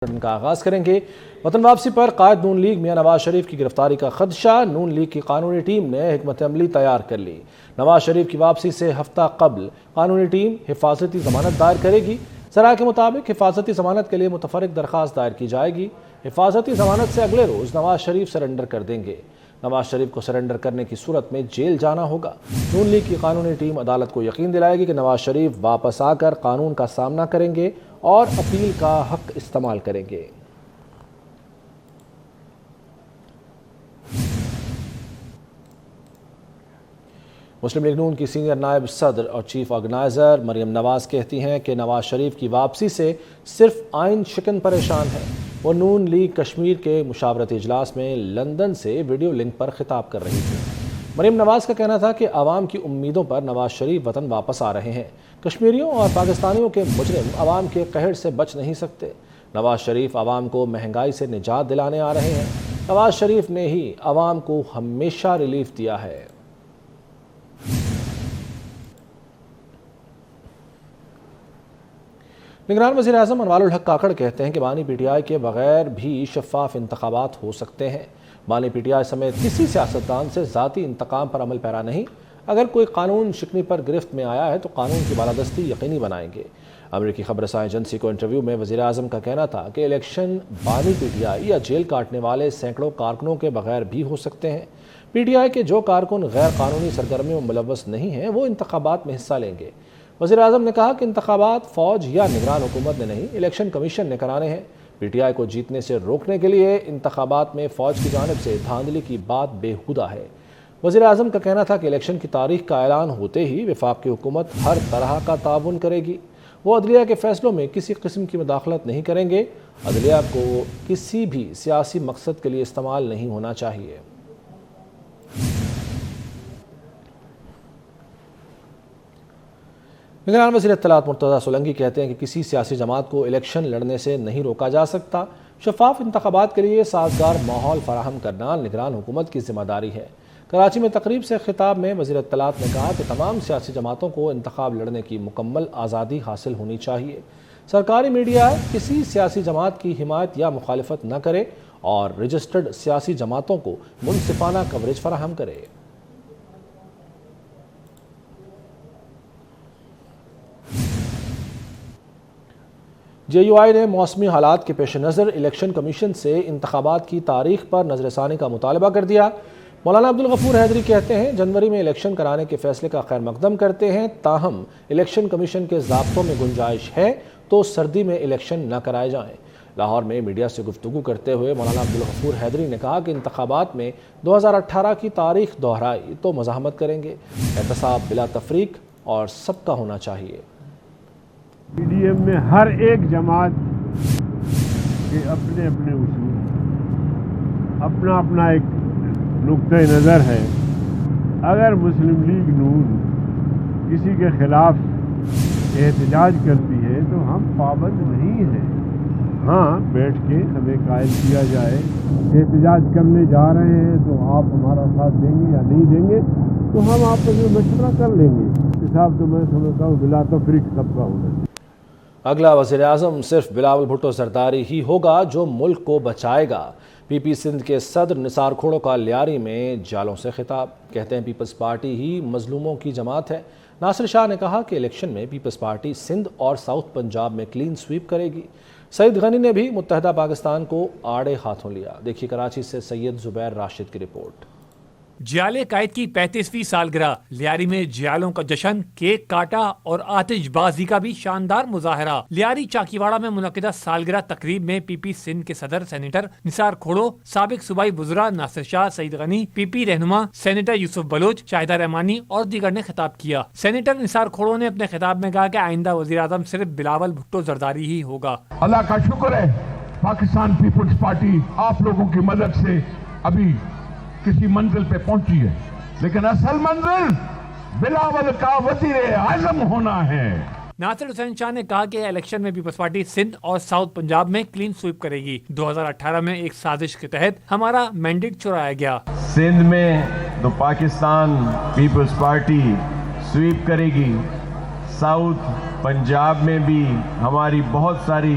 کا آغاز کریں گے۔ وطن واپسی پر قائد نون لیگ میاں نواز شریف کی گرفتاری کا خدشہ، نون لیگ کی قانونی ٹیم نے حکمت عملی تیار کر لی۔ نواز شریف کی واپسی سے ہفتہ قبل قانونی ٹیم حفاظتی ضمانت دائر کرے گی۔ ذرائع کے مطابق حفاظتی ضمانت کے لیے متفرق درخواست دائر کی جائے گی۔ حفاظتی ضمانت سے اگلے روز نواز شریف سرنڈر کر دیں گے۔ نواز شریف کو سرنڈر کرنے کی صورت میں جیل جانا ہوگا۔ نون لیگ کی قانونی ٹیم عدالت کو یقین دلائے گی کہ نواز شریف واپس آ کر قانون کا سامنا کریں گے اور اپیل کا حق استعمال کریں گے۔ مسلم لیگ نون کی سینئر نائب صدر اور چیف آرگنائزر مریم نواز کہتی ہیں کہ نواز شریف کی واپسی سے صرف آئین شکن پریشان ہے۔ وہ نون لیگ کشمیر کے مشاورتی اجلاس میں لندن سے ویڈیو لنک پر خطاب کر رہی تھی۔ مریم نواز کا کہنا تھا کہ عوام کی امیدوں پر نواز شریف وطن واپس آ رہے ہیں۔ کشمیریوں اور پاکستانیوں کے مجرم عوام کے قہر سے بچ نہیں سکتے۔ نواز شریف عوام کو مہنگائی سے نجات دلانے آ رہے ہیں۔ نواز شریف نے ہی عوام کو ہمیشہ ریلیف دیا ہے۔ نگران وزیر اعظم انوار الحق کاکڑ کہتے ہیں کہ بانی پی ٹی آئی کے بغیر بھی شفاف انتخابات ہو سکتے ہیں۔ بانی پی ٹی آئی سمیت کسی سیاستدان سے ذاتی انتقام پر عمل پیرا نہیں۔ اگر کوئی قانون شکنی پر گرفت میں آیا ہے تو قانون کی بالادستی یقینی بنائیں گے۔ امریکی خبر رساں ایجنسی کو انٹرویو میں وزیر اعظم کا کہنا تھا کہ الیکشن بانی پی ٹی آئی یا جیل کاٹنے والے سینکڑوں کارکنوں کے بغیر بھی ہو سکتے ہیں۔ پی ٹی آئی کے جو کارکن غیر قانونی سرگرمیوں میں ملوث نہیں ہیں وہ انتخابات میں حصہ لیں گے۔ وزیر اعظم نے کہا کہ انتخابات فوج یا نگران حکومت نے نہیں، الیکشن کمیشن نے کرانے ہیں۔ پی ٹی آئی کو جیتنے سے روکنے کے لیے انتخابات میں فوج کی جانب سے دھاندلی کی بات بےہودہ ہے۔ وزیر اعظم کا کہنا تھا کہ الیکشن کی تاریخ کا اعلان ہوتے ہی وفاق کی حکومت ہر طرح کا تعاون کرے گی۔ وہ عدلیہ کے فیصلوں میں کسی قسم کی مداخلت نہیں کریں گے۔ عدلیہ کو کسی بھی سیاسی مقصد کے لیے استعمال نہیں ہونا چاہیے۔ نگران وزیر اطلاعات مرتضیٰ سولنگی کہتے ہیں کہ کسی سیاسی جماعت کو الیکشن لڑنے سے نہیں روکا جا سکتا۔ شفاف انتخابات کے لیے سازگار ماحول فراہم کرنا نگران حکومت کی ذمہ داری ہے۔ کراچی میں تقریب سے خطاب میں وزیر اطلاعات نے کہا کہ تمام سیاسی جماعتوں کو انتخاب لڑنے کی مکمل آزادی حاصل ہونی چاہیے۔ سرکاری میڈیا کسی سیاسی جماعت کی حمایت یا مخالفت نہ کرے اور رجسٹرڈ سیاسی جماعتوں کو منصفانہ کوریج فراہم کرے۔ جے یو آئی نے موسمی حالات کے پیش نظر الیکشن کمیشن سے انتخابات کی تاریخ پر نظر ثانی کا مطالبہ کر دیا۔ مولانا عبدالغفور حیدری کہتے ہیں جنوری میں الیکشن کرانے کے فیصلے کا خیر مقدم کرتے ہیں، تاہم الیکشن کمیشن کے ضابطوں میں گنجائش ہے تو سردی میں الیکشن نہ کرائے جائیں۔ لاہور میں میڈیا سے گفتگو کرتے ہوئے مولانا عبدالغفور حیدری نے کہا کہ انتخابات میں 2018 کی تاریخ دہرائی تو مزاحمت کریں گے۔ احتساب بلا تفریق اور سب کا ہونا چاہیے۔ پی ڈی ایم میں ہر ایک جماعت کے اپنے اپنے اصول، اپنا اپنا ایک نقطۂ نظر ہے۔ اگر مسلم لیگ نون کسی کے خلاف احتجاج کرتی ہے تو ہم پابند نہیں ہیں۔ ہاں، بیٹھ کے ہمیں قائل کیا جائے احتجاج کرنے جا رہے ہیں تو آپ ہمارا ساتھ دیں گے یا نہیں دیں گے تو ہم آپس میں مشورہ کر لیں گے۔ حساب تو میں سمجھتا ہوں بلا تفریق سب کا ہونا چاہیے۔ اگلا وزیر اعظم صرف بلاول بھٹو زرداری ہی ہوگا جو ملک کو بچائے گا۔ پی پی سندھ کے صدر نثار کھوڑو کا لیاری میں جالوں سے خطاب، کہتے ہیں پیپلز پارٹی ہی مظلوموں کی جماعت ہے۔ ناصر شاہ نے کہا کہ الیکشن میں پیپلز پارٹی سندھ اور ساؤتھ پنجاب میں کلین سویپ کرے گی۔ سعید غنی نے بھی متحدہ پاکستان کو آڑے ہاتھوں لیا۔ دیکھیے کراچی سے سید زبیر راشد کی رپورٹ۔ جیالے قائد کی 35ویں سالگرہ، لیاری میں جیالوں کا جشن، کیک کاٹا اور آتش بازی کا بھی شاندار مظاہرہ۔ لیاری چاکیواڑہ میں منعقدہ سالگرہ تقریب میں پی پی سندھ کے صدر سینیٹر نثار کھوڑو، سابق صوبائی وزراء ناصر شاہ، سعید غنی، پی پی رہنما سینیٹر یوسف بلوچ، شاہدہ رحمانی اور دیگر نے خطاب کیا۔ سینیٹر نثار کھوڑو نے اپنے خطاب میں کہا کہ آئندہ وزیر اعظم صرف بلاول بھٹو زرداری ہی ہوگا۔ اللہ کا شکر ہے پاکستان پیپلز پارٹی آپ لوگوں کی مدد سے ابھی کسی منزل پہ پہنچی ہے، لیکن اصل منزل بلاول کا وزیر اعظم ہونا ہے۔ ناصر حسین شاہ نے کہا کہ الیکشن میں پیپلز پارٹی سندھ اور ساؤتھ پنجاب میں کلین سویپ کرے گی۔ 2018 میں ایک سازش کے تحت ہمارا مینڈیٹ چرایا گیا۔ سندھ میں تو پاکستان پیپلز پارٹی سویپ کرے گی، ساؤتھ پنجاب میں بھی ہماری بہت ساری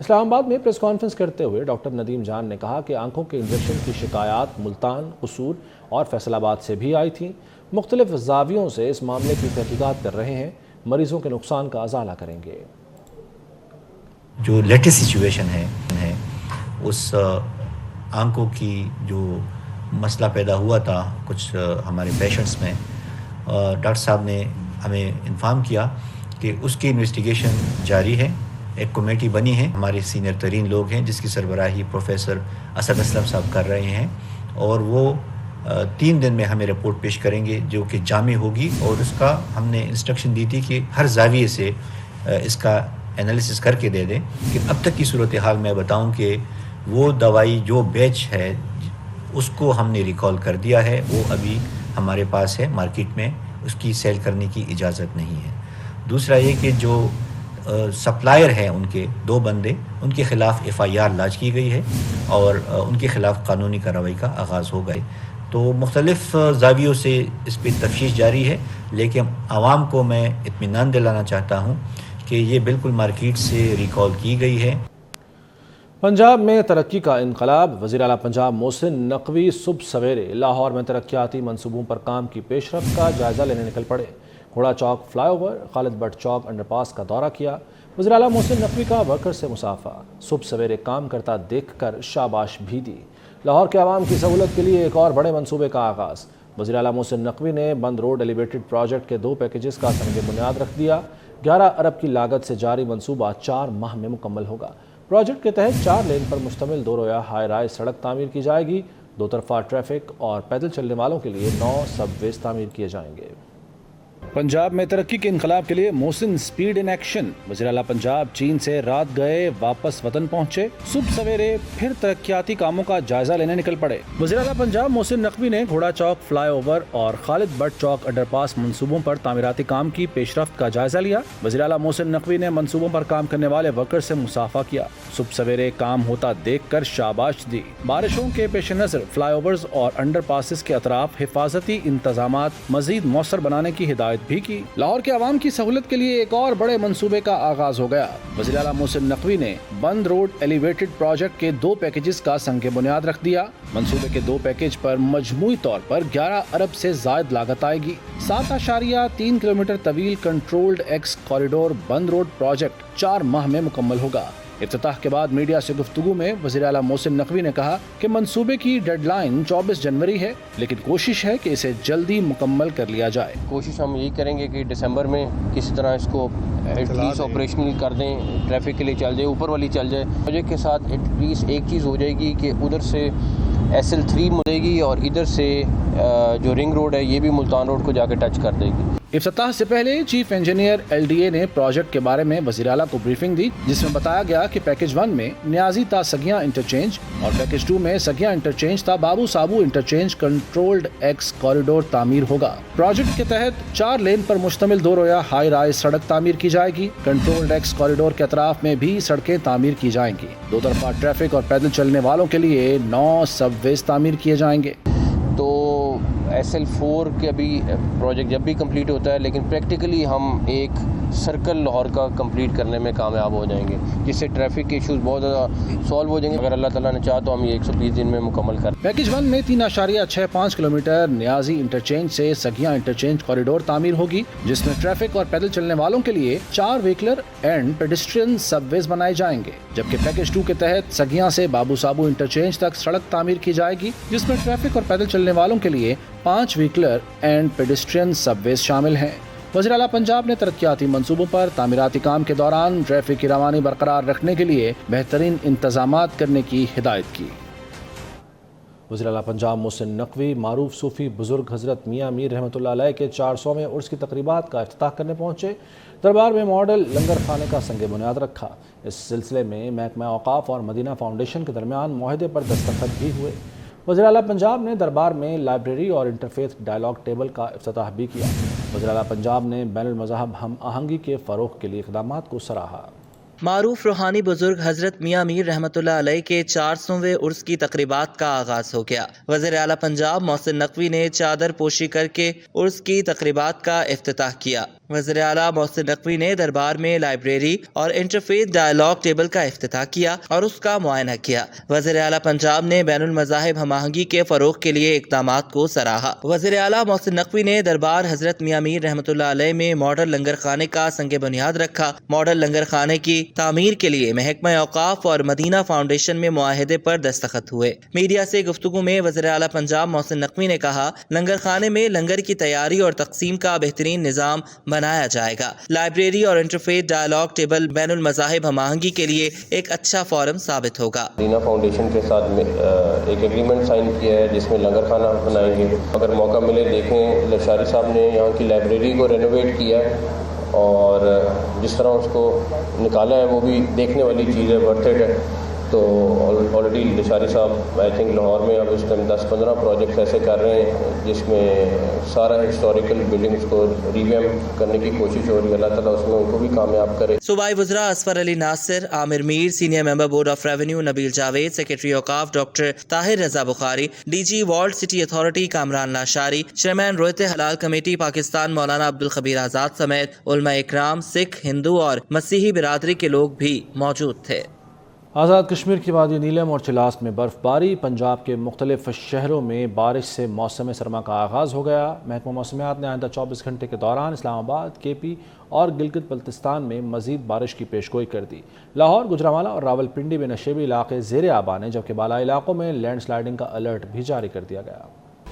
اسلام آباد میں پریس کانفرنس کرتے ہوئے ڈاکٹر ندیم جان نے کہا کہ آنکھوں کے انجیکشن کی شکایات ملتان، قصور اور فیصل آباد سے بھی آئی تھیں۔ مختلف زاویوں سے اس معاملے کی تحقیقات کر رہے ہیں، مریضوں کے نقصان کا ازالہ کریں گے۔ جو لیٹسٹ سچویشن ہے اس آنکھوں کی جو مسئلہ پیدا ہوا تھا کچھ ہمارے پیشنٹس میں، ڈاکٹر صاحب نے ہمیں انفارم کیا کہ اس کی انویسٹیگیشن جاری ہے۔ ایک کمیٹی بنی ہے، ہمارے سینئر ترین لوگ ہیں جس کی سربراہی پروفیسر اسد اسلم صاحب کر رہے ہیں، اور وہ 3 دن میں ہمیں رپورٹ پیش کریں گے جو کہ جامع ہوگی، اور اس کا ہم نے انسٹرکشن دی تھی کہ ہر زاویے سے اس کا انالیسس کر کے دے دیں۔ کہ اب تک کی صورتحال میں بتاؤں کہ وہ دوائی جو بیچ ہے اس کو ہم نے ریکال کر دیا ہے، وہ ابھی ہمارے پاس ہے مارکیٹ میں، اس کی سیل کرنے کی اجازت نہیں ہے۔ دوسرا یہ کہ جو سپلائر ہیں ان کے 2 بندے، ان کے خلاف FIR لاج کی گئی ہے اور ان کے خلاف قانونی کارروائی کا آغاز ہو گئے۔ تو مختلف زاویوں سے اس پہ تفتیش جاری ہے، لیکن عوام کو میں اطمینان دلانا چاہتا ہوں کہ یہ بالکل مارکیٹ سے ریکال کی گئی ہے۔ پنجاب میں ترقی کا انقلاب۔ وزیر اعلیٰ پنجاب محسن نقوی صبح سویرے لاہور میں ترقیاتی منصوبوں پر کام کی پیش رفت کا جائزہ لینے نکل پڑے۔ گھوڑا چوک fly over, Khalid but Chowk under پاس کا دورہ کیا۔ وزیر اعلیٰ محسن نقوی کا ورکر سے مصافحہ، صبح سویرے کام کرتا دیکھ کر شاباش بھی دی۔ لاہور کے عوام کی سہولت کے لیے ایک اور بڑے منصوبے کا آغاز۔ وزیر اعلیٰ محسن نقوی نے بند روڈ ایلیویٹڈ پروجیکٹ کے 2 پیکیجز کا سنگ بنیاد رکھ دیا۔ 11 ارب کی لاگت سے جاری منصوبہ 4 ماہ میں مکمل ہوگا۔ پروجیکٹ کے تحت 4 لین پر مشتمل 2 رویہ ہائی رائز سڑک تعمیر کی جائے گی۔ 2 طرفہ ٹریفک اور پیدل چلنے والوں کے لیے 9 سب ویز تعمیر کیے جائیں گے۔ پنجاب میں ترقی کے انقلاب کے لیے محسن سپیڈ ان ایکشن۔ وزیر اعلیٰ پنجاب چین سے رات گئے، واپس وطن پہنچے۔ صبح سویرے پھر ترقیاتی کاموں کا جائزہ لینے نکل پڑے۔ وزیر اعلیٰ پنجاب محسن نقوی نے گھوڑا چوک فلائی اوور اور خالد بٹ چوک انڈر پاس منصوبوں پر تعمیراتی کام کی پیش رفت کا جائزہ لیا۔ وزیر اعلیٰ محسن نقوی نے منصوبوں پر کام کرنے والے ورکر سے مصافحہ کیا۔ صبح سویرے کام ہوتا دیکھ کر شاباش دی۔ بارشوں کے پیش نظر فلائی اوورز اور انڈر پاسز کے اطراف حفاظتی انتظامات مزید مؤثر بنانے کی ہدایت بھی کی۔ لاہور کے عوام کی سہولت کے لیے ایک اور بڑے منصوبے کا آغاز ہو گیا۔ وزیر اعلیٰ محسن نقوی نے بند روڈ ایلیویٹڈ پروجیکٹ کے 2 پیکیجز کا سنگ بنیاد رکھ دیا۔ منصوبے کے 2 پیکیج پر مجموعی طور پر 11 ارب سے زائد لاگت آئے گی۔ 7.3 کلومیٹر طویل کنٹرولڈ ایکس کوریڈور بند روڈ پروجیکٹ 4 ماہ میں مکمل ہوگا۔ افتتاح کے بعد میڈیا سے گفتگو میں وزیر اعلیٰ محسن نقوی نے کہا کہ منصوبے کی ڈیڈ لائن 24 جنوری ہے، لیکن کوشش ہے کہ اسے جلدی مکمل کر لیا جائے۔ کوشش ہم یہی کریں گے کہ دسمبر میں کسی طرح اس کو ایٹ لیسٹ آپریشنل کر دیں، ٹریفک کے لیے چل جائے، اوپر والی چل جائے۔ پروجیکٹ کے ساتھ ایٹ لیسٹ ایک چیز ہو جائے گی کہ ادھر سے SL3 ملے گی اور ادھر سے جو رنگ روڈ ہے یہ بھی ملتان روڈ کو جا کے ٹچ کر دے گی۔ افتتاح سے پہلے چیف انجینئر LDA نے پروجیکٹ کے بارے میں وزیر اعلیٰ کو بریفنگ دی، جس میں بتایا گیا کہ پیکیج 1 میں نیازی تا سگیاں انٹرچینج اور پیکیج 2 میں سگیاں انٹرچینج تا بابو سابو انٹرچینج کنٹرولڈ ایکس کوریڈور تعمیر ہوگا۔ پروجیکٹ کے تحت 4 لین پر مشتمل 2 رویہ ہائی رائز سڑک تعمیر کی جائے گی۔ کنٹرولڈ ایکس کوریڈور کے اطراف میں بھی سڑکیں تعمیر کی جائیں گی۔ 2 طرفہ ٹریفک اور پیدل چلنے والوں کے لیے 9 سب ویز تعمیر کیے جائیں گے۔ تو SL4 کے ابھی پروجیکٹ جب بھی کمپلیٹ ہوتا ہے، لیکن پریکٹیکلی ہم ایک سرکل لاہور کا کمپلیٹ کرنے میں کامیاب ہو جائیں گے، جس سے ٹریفک کے ایشوز بہت زیادہ سالو ہو جائیں گے۔ اگر اللہ تعالیٰ نے چاہا تو ہم یہ 120 دن میں مکمل کر۔ پیکیج 1 میں 3.65 کلومیٹر نیازی انٹرچینج سے سگیاں انٹرچینج کوریڈور تعمیر ہوگی، جس میں ٹریفک اور پیدل چلنے والوں کے لیے 4 وہیکلر اینڈ پیڈسٹرین سب ویز بنائے جائیں گے، جبکہ پیکیج 2 کے تحت سگیاں سے بابو سابو انٹرچینج تک سڑک تعمیر کی جائے گی، جس میں ٹریفک اور پیدل چلنے والوں کے لیے 5 وہیکلر اینڈ پیڈسٹرین سب ویز شامل ہیں۔ وزیر اعلیٰ پنجاب نے ترقیاتی منصوبوں پر تعمیراتی کام کے دوران ٹریفک کی روانی برقرار رکھنے کے لیے بہترین انتظامات کرنے کی ہدایت کی۔ وزیر اعلیٰ پنجاب محسن نقوی معروف صوفی بزرگ حضرت میاں میر رحمۃ اللہ علیہ کے 400ویں عرس کی تقریبات کا افتتاح کرنے پہنچے۔ دربار میں ماڈل لنگر خانے کا سنگ بنیاد رکھا۔ اس سلسلے میں محکمہ اوقاف اور مدینہ فاؤنڈیشن کے درمیان معاہدے پر دستخط بھی ہوئے۔ وزیر اعلیٰ پنجاب نے دربار میں لائبریری اور انٹرفیتھ ڈائیلاگ ٹیبل کا افتتاح بھی کیا۔ وزیر اعلیٰ پنجاب نے بین المذہب ہم آہنگی کے فروغ کے لیے اقدامات کو سراہا۔ معروف روحانی بزرگ حضرت میاں میر رحمۃ اللہ علیہ کے 400ویں عرس کی تقریبات کا آغاز ہو گیا۔ وزیر اعلیٰ پنجاب محسن نقوی نے چادر پوشی کر کے عرس کی تقریبات کا افتتاح کیا۔ وزیر اعلیٰ محسن نقوی نے دربار میں لائبریری اور انٹرفیتھ ڈائیلاگ ٹیبل کا افتتاح کیا اور اس کا معائنہ کیا۔ وزیر اعلیٰ پنجاب نے بین المذاہب ہم آہنگی کے فروغ کے لیے اقدامات کو سراہا۔ وزیر اعلیٰ محسن نقوی نے دربار حضرت میاں میر رحمۃ اللہ علیہ میں ماڈل لنگر خانے کا سنگ بنیاد رکھا۔ ماڈل لنگر خانے کی تعمیر کے لیے محکمہ اوقاف اور مدینہ فاؤنڈیشن میں معاہدے پر دستخط ہوئے۔ میڈیا سے گفتگو میں وزیر اعلیٰ پنجاب محسن نقوی نے کہا، لنگر خانے میں لنگر کی تیاری اور تقسیم کا بہترین نظام بنایا جائے گا۔ لائبریری اور انٹرفیتھ ڈائیلاگ ٹیبل بین المذاہب ہم آہنگی کے لیے ایک اچھا فورم ثابت ہوگا۔ مدینہ فاؤنڈیشن کے ساتھ ایک ایگریمنٹ سائن کیا ہے جس میں لنگر خانہ بنائیں گے۔ اگر موقع ملے دیکھیں، لشاری صاحب نے یہاں کی لائبریری کو رینوویٹ کیا ہے اور جس طرح اس کو نکالا ہے وہ بھی دیکھنے والی چیز ہے، ورتھ اٹ ہے۔ تو آلریڈی لشاری صاحب آئی تھنک لاہور میں اب اس ٹائم 10-15 پروجیکٹس ایسے کر رہے ہیں جس میں سارا ہسٹوریکل بلڈنگس کو ریویمپ کرنے کی کوشش ہو رہی ہے۔ اللہ تعالیٰ اس میں ان کو بھی کامیاب کرے۔ صوبائی وزراء Asfar Ali Nasir, Amir Mir, senior member board of revenue Nabeel Javed, secretary اوقاف doctor Tahir Raza Bukhari, D G walled city authority Kamran Lashari, chairman رویت حلال کمیٹی پاکستان مولانا عبدالخبیر آزاد سمیت علماء اکرام، سکھ، ہندو اور مسیحی برادری کے لوگ بھی موجود تھے۔ آزاد کشمیر کی وادی نیلم اور چلاس میں برف باری، پنجاب کے مختلف شہروں میں بارش سے موسم سرما کا آغاز ہو گیا۔ محکمہ موسمیات نے آئندہ 24 گھنٹے کے دوران اسلام آباد، کے پی اور گلگت بلتستان میں مزید بارش کی پیشگوئی کر دی۔ لاہور، گجرانوالہ اور راول پنڈی میں نشیبی علاقے زیر آبان ہیں، جبکہ بالائی علاقوں میں لینڈ سلائیڈنگ کا الرٹ بھی جاری کر دیا گیا۔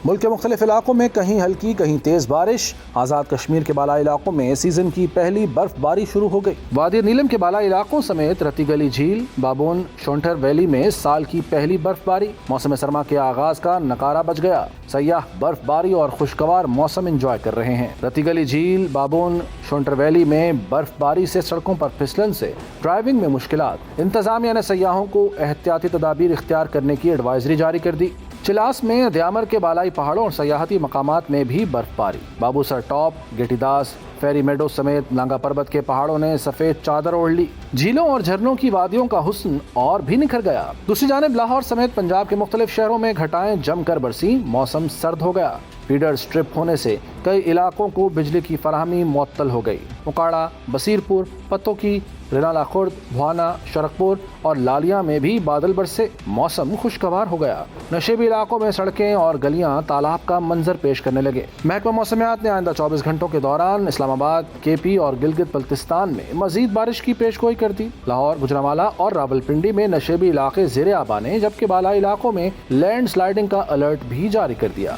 ملک کے مختلف علاقوں میں کہیں ہلکی کہیں تیز بارش۔ آزاد کشمیر کے بالائی علاقوں میں سیزن کی پہلی برف باری شروع ہو گئی۔ وادی نیلم کے بالائی علاقوں سمیت رتی گلی جھیل، بابون، شونٹر ویلی میں سال کی پہلی برف باری۔ موسم سرما کے آغاز کا نقارہ بج گیا۔ سیاح برف باری اور خوشگوار موسم انجوائے کر رہے ہیں۔ رتی گلی جھیل، بابون، شونٹر ویلی میں برف باری سے سڑکوں پر پھسلن سے ڈرائیونگ میں مشکلات۔ انتظامیہ نے سیاحوں کو احتیاطی تدابیر اختیار کرنے کی ایڈوائزری جاری کر دی۔ چلاس میں دیامر کے بالائی پہاڑوں اور سیاحتی مقامات میں بھی برف باری۔ Babusar top, Gittidas, Fairy Meadow سمیت نانگا پربت کے پہاڑوں نے سفید چادر اوڑھ لی۔ جھیلوں اور جھرنوں کی وادیوں کا حسن اور بھی نکھر گیا۔ دوسری جانب لاہور سمیت پنجاب کے مختلف شہروں میں گھٹائیں جم کر برسیں، موسم سرد ہو گیا۔ فیڈر سٹرپ ہونے سے کئی علاقوں کو بجلی کی فراہمی معطل ہو گئی۔ مکاڑا، بصیر پور، پتوکی، رنالہ خرد، بھوانا، شرکپور اور لالیاں میں بھی بادل برسے، موسم خوشگوار ہو گیا۔ نشیبی علاقوں میں سڑکیں اور گلیاں تالاب کا منظر پیش کرنے لگے۔ محکمہ موسمیات نے آئندہ 24 گھنٹوں کے دوران اسلام آباد، کے پی اور گلگت بلتستان میں مزید بارش کی پیشگوئی کر دی۔ لاہور، گجرانوالہ اور راول پنڈی میں نشیبی علاقے زیر آبان ہیں، جبکہ بالائی علاقوں میں لینڈ سلائیڈنگ کا الرٹ بھی جاری کر دیا۔